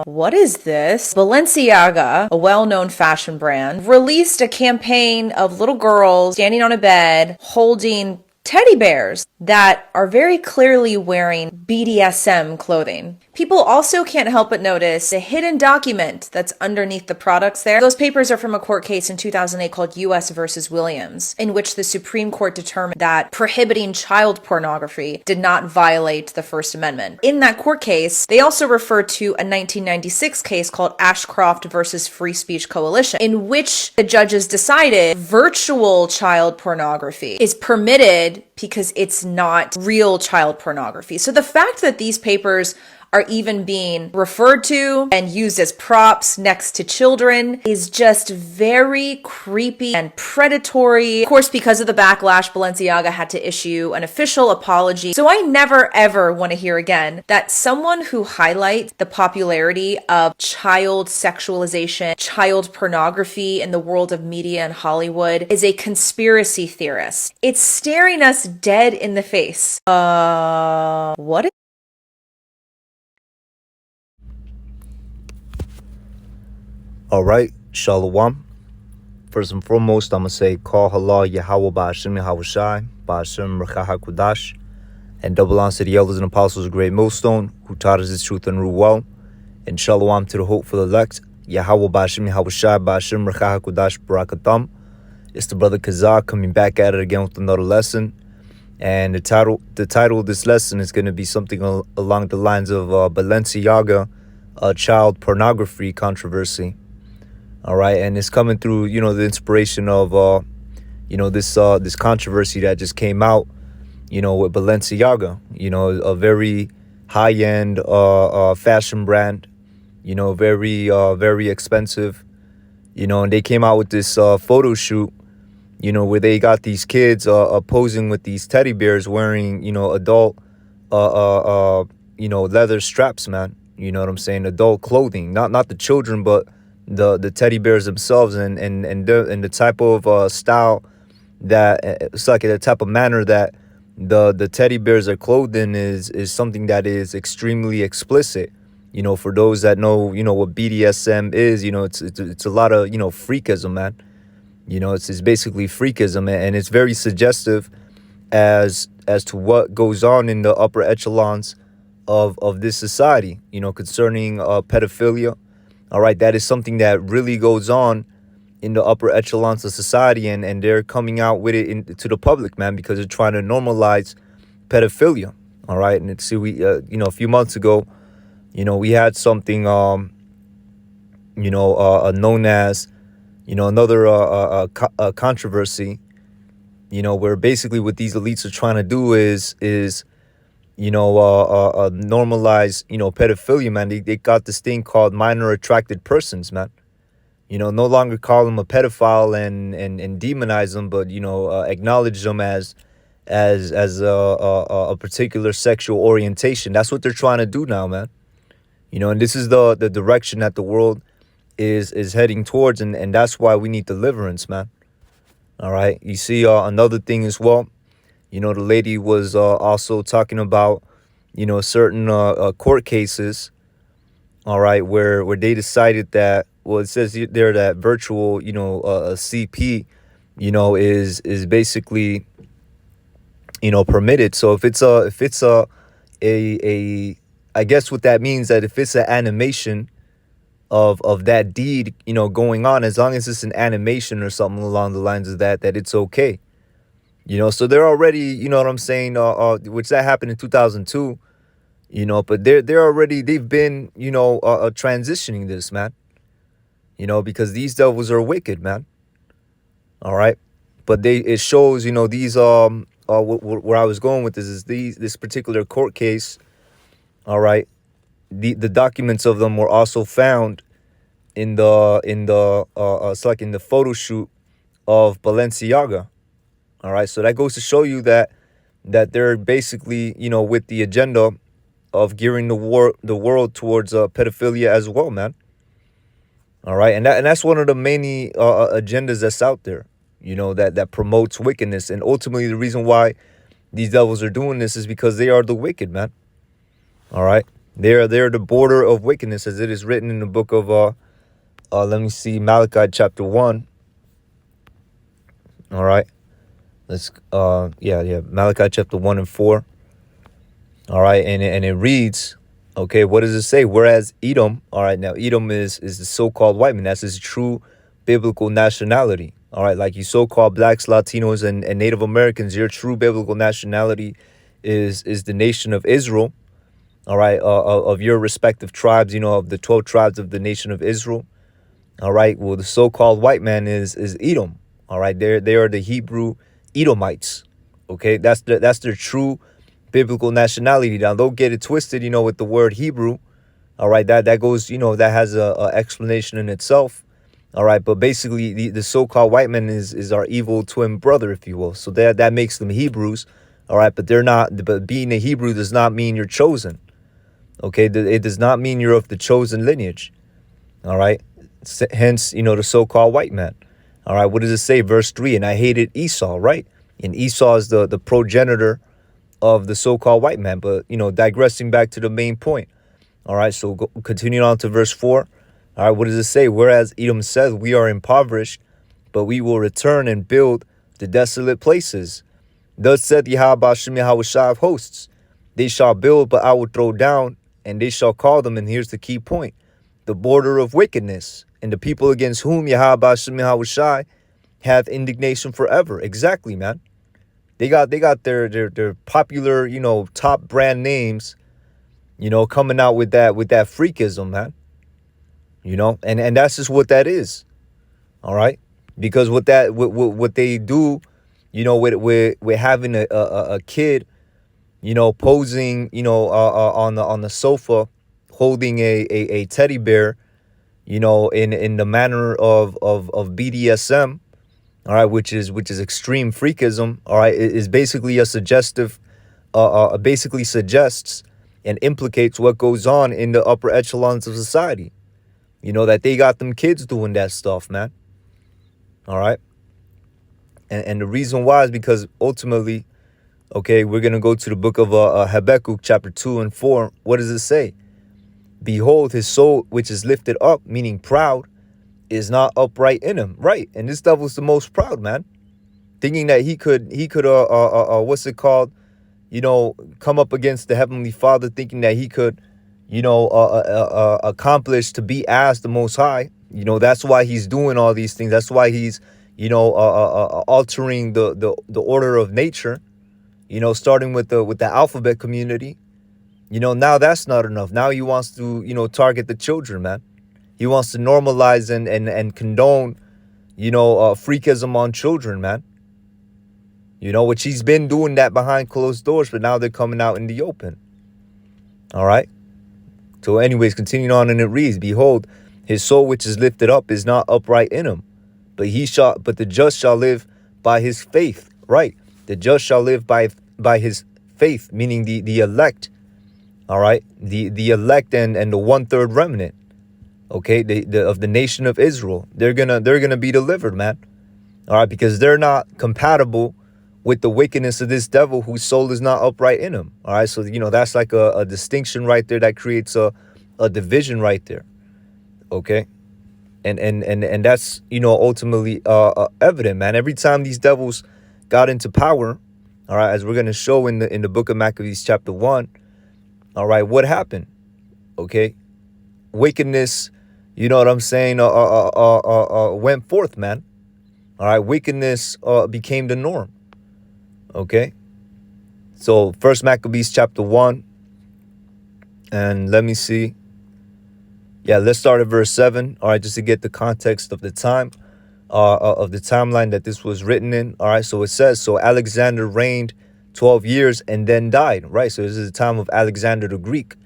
What is this? Balenciaga, a well-known fashion brand, released a campaign of little girls standing on a bed holding teddy bears that are very clearly wearing BDSM clothing. People also can't help but notice the hidden document that's underneath the products there. Those papers are from a court case in 2008 called U.S. versus Williams, in which the Supreme Court determined that prohibiting child pornography did not violate the First Amendment. In that court case, they also referred to a 1996 case called Ashcroft versus Free Speech Coalition, in which the judges decided virtual child pornography is permitted because it's not real child pornography. So the fact that these papers are even being referred to and used as props next to children is just very creepy and predatory. Of course, because of the backlash, Balenciaga had to issue an official apology. So I never ever want to hear again that someone who highlights the popularity of child sexualization, child pornography in the world of media and Hollywood is a conspiracy theorist. It's staring us dead in the face. What? All right, Shalom. First and foremost, I'm going to say, Call Halal Yahweh Ba'ashem Yahweh Shai, Ba'ashem Rechah HaKudash, and double honors to the elders and apostles of Great Millstone, who taught us this truth and rule well, and Shalom to the hopeful elect, Yahweh Ba'ashem Yahweh Shai, Ba'ashem Rechah HaKudash, Barakatam. It's the brother Kazak coming back at it again with another lesson, and the title of this lesson is going to be something along the lines of Balenciaga, child pornography controversy. All right, and it's coming through, the inspiration of, this controversy that just came out, with Balenciaga, a very high-end fashion brand, very expensive, and they came out with this photo shoot, where they got these kids posing with these teddy bears wearing, adult, leather straps, man. You know what I'm saying? Adult clothing, not the children, but the teddy bears themselves, and the type of style that it's like the type of manner that the teddy bears are clothed in is something that is extremely explicit. For those that know, what BDSM is, it's a lot of freakism, man. It's basically freakism, and it's very suggestive as to what goes on in the upper echelons of this society, concerning pedophilia. All right, that is something that really goes on in the upper echelons of society, and they're coming out with it to the public, man, because they're trying to normalize pedophilia. All right, and see, we a few months ago, we had something known as another controversy, where basically what these elites are trying to do is normalize, pedophilia, man. They got this thing called minor attracted persons, man. No longer call them a pedophile and demonize them, but, acknowledge them as a particular sexual orientation. That's what they're trying to do now, man. And this is the direction that the world is heading towards, and that's why we need deliverance, man. All right. You see, another thing as well. The lady was also talking about, certain court cases, all right, where they decided that, well, it says there that virtual, a CP, is basically, permitted. So if it's a I guess what that means, that if it's an animation of that deed, going on, as long as it's an animation or something along the lines of that it's okay. So they're already, you know what I'm saying, which that happened in 2002, but they've been, transitioning this, man, because these devils are wicked, man. All right. But it shows, these, where I was going with this is this particular court case. All right. The documents of them were also found in it's like in the photo shoot of Balenciaga. All right, so that goes to show you that they're basically, with the agenda of gearing the world towards pedophilia as well, man. All right, and that's one of the many agendas that's out there, that promotes wickedness, and ultimately the reason why these devils are doing this is because they are the wicked, man. All right, They're the border of wickedness, as it is written in the book of let me see, Malachi chapter 1. All right. Let's Malachi chapter 1 and 4. All right, and it reads, okay, what does it say? Whereas Edom, all right, now Edom is the so-called white man. That's his true biblical nationality. All right, like you so-called blacks, Latinos, and Native Americans, your true biblical nationality is the nation of Israel. All right, of your respective tribes, of the 12 tribes of the nation of Israel. All right, well, the so-called white man is Edom. All right, they are the Hebrew Edomites. Okay, that's their true biblical nationality. Now, don't get it twisted, with the word Hebrew. All right, that goes, that has a explanation in itself. All right, but basically the so-called white man is our evil twin brother, if you will. So that makes them Hebrews. All right, but they're not. But being a Hebrew does not mean you're chosen. Okay, it does not mean you're of the chosen lineage. All right, hence, the so-called white man. All right, what does it say? Verse 3, and I hated Esau, right? And Esau is the progenitor of the so-called white man. But, digressing back to the main point. All right, so continuing on to verse 4. All right, what does it say? Whereas Edom says, we are impoverished, but we will return and build the desolate places. Thus said Yahweh Shem Yahushua of hosts, they shall build, but I will throw down, and they shall call them, and here's the key point, the border of wickedness, and the people against whom Yahweh Shem Yahushua hath indignation forever. Exactly, man. They got their popular, top brand names, coming out with that freakism, man. And that's just what that is. All right, because what they do, with having a kid, posing, on the sofa, holding a teddy bear, in the manner of BDSM. All right, which is extreme freakism. All right, it is basically a suggestive, basically suggests and implicates what goes on in the upper echelons of society. That they got them kids doing that stuff, man. All right, and the reason why is because ultimately, okay, we're gonna go to the book of Habakkuk chapter 2 and 4. What does it say? Behold, his soul which is lifted up, meaning proud, is not upright in him. Right, and this devil's the most proud, man, thinking that he could what's it called, come up against the Heavenly Father, thinking that he could, accomplish to be as the Most High. That's why he's doing all these things. That's why he's, altering the order of nature. Starting with the alphabet community. Now that's not enough. Now he wants to, target the children, man. He wants to normalize and condone, freakism on children, man. Which he's been doing that behind closed doors, but now they're coming out in the open. All right. So anyways, continuing on, and it reads, behold, his soul which is lifted up is not upright in him, but the just shall live by his faith. Right. The just shall live by his faith, meaning the elect. All right. The elect and the 1/3 remnant. Okay, of the nation of Israel. They're gonna be delivered, man. All right, because they're not compatible with the wickedness of this devil whose soul is not upright in him. All right, so that's like a distinction right there that creates a division right there. Okay, and that's ultimately evident, man. Every time these devils got into power, all right, as we're gonna show in the book of Maccabees chapter 1. All right, what happened? Okay, wickedness. You know what I'm saying? Went forth, man. All right, wickedness became the norm. Okay, so First Maccabees chapter 1, and let me see. Yeah, let's start at verse 7. All right, just to get the context of the time, of the timeline that this was written in. All right, so it says, so Alexander reigned 12 years and then died. Right, so this is the time of Alexander the Greek.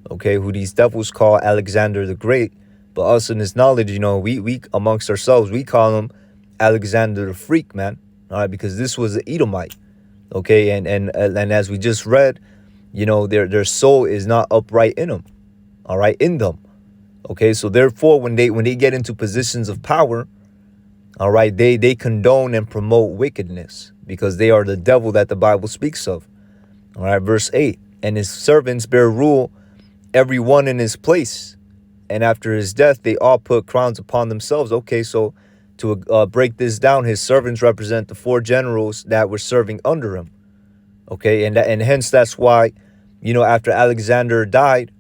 Okay, who these devils call Alexander the Great. But us in this knowledge, we amongst ourselves, we call him Alexander the Freak, man. All right, because this was an Edomite. Okay, and as we just read, their soul is not upright in them. All right, in them. Okay, so therefore, when they get into positions of power, all right, they condone and promote wickedness because they are the devil that the Bible speaks of. All right, verse 8, and his servants bear rule every one in his place. And after his death, they all put crowns upon themselves. Okay, so to break this down, his servants represent the 4 generals that were serving under him. Okay, and hence that's why, after Alexander died,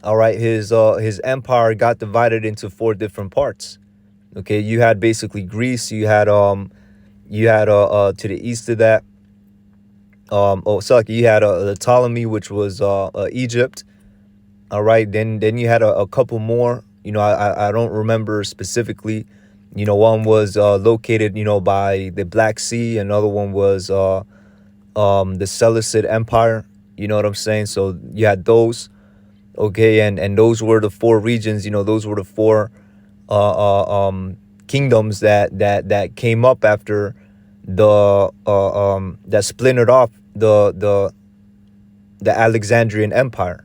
all right, his empire got divided into 4 different parts. Okay, you had basically Greece, you had to the east of that, you had the Ptolemy, which was Egypt. All right, then you had a couple more. I don't remember specifically. One was located by the Black Sea. Another one was the Seleucid Empire. You know what I'm saying? So you had those. Okay, and those were the 4 regions. Those were the 4 kingdoms that came up after the that splintered off the Alexandrian Empire.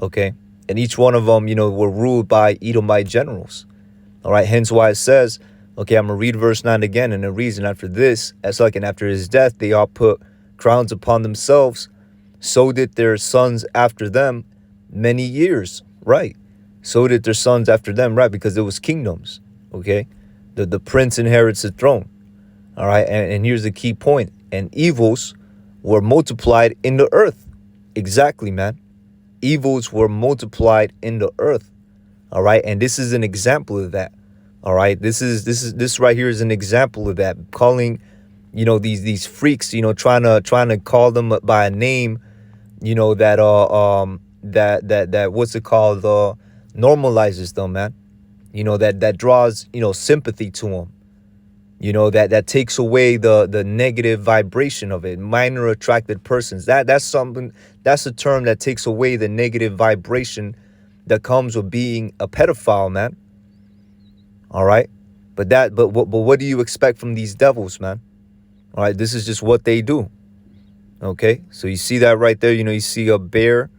Okay, and each one of them were ruled by Edomite generals. All right, hence why it says, okay, I'm gonna read verse 9 again, and the reason after this, and after his death, they all put crowns upon themselves, so did their sons after them many years. Right, so did their sons after them, right, because it was kingdoms. Okay, the prince inherits the throne. All right, and here's the key point: and evils were multiplied in the earth. Exactly, man. Evils were multiplied in the earth. All right, and this is an example of that. All right, this right here is an example of that. Calling, these freaks, trying to call them by a name, that what's it called, normalizes them, man. That draws sympathy to them. That takes away the negative vibration of it. Minor attracted persons. That's something. That's a term that takes away the negative vibration that comes with being a pedophile, man. All right, but what do you expect from these devils, man? All right, this is just what they do. Okay, so you see that right there. You see a bear.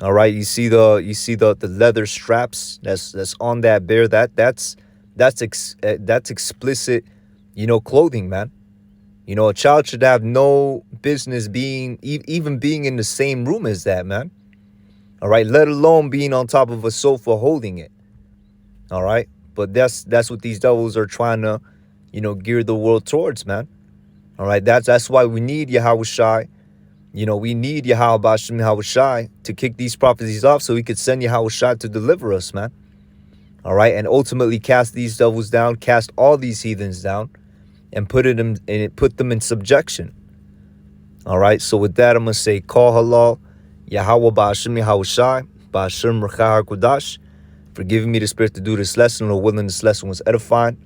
All right, you see the leather straps that's on that bear. That's explicit, clothing, man. A child should have no business being even being in the same room as that, man. All right, let alone being on top of a sofa holding it. All right, but that's what these devils are trying to, gear the world towards, man. All right, that's why we need Yahushai. We need Yahweh Bashem Yahushai to kick these prophecies off, so we could send Yahushai to deliver us, man. All right, and ultimately cast these devils down, cast all these heathens down, and put them in subjection. All right, so with that, I'm gonna say, call halal, Yahweh Bashem Yahushai, Bashem Rechah HaKodash, for giving me the spirit to do this lesson. Lord willing, this lesson was edifying.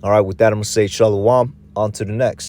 All right, with that, I'm gonna say shalom. On to the next.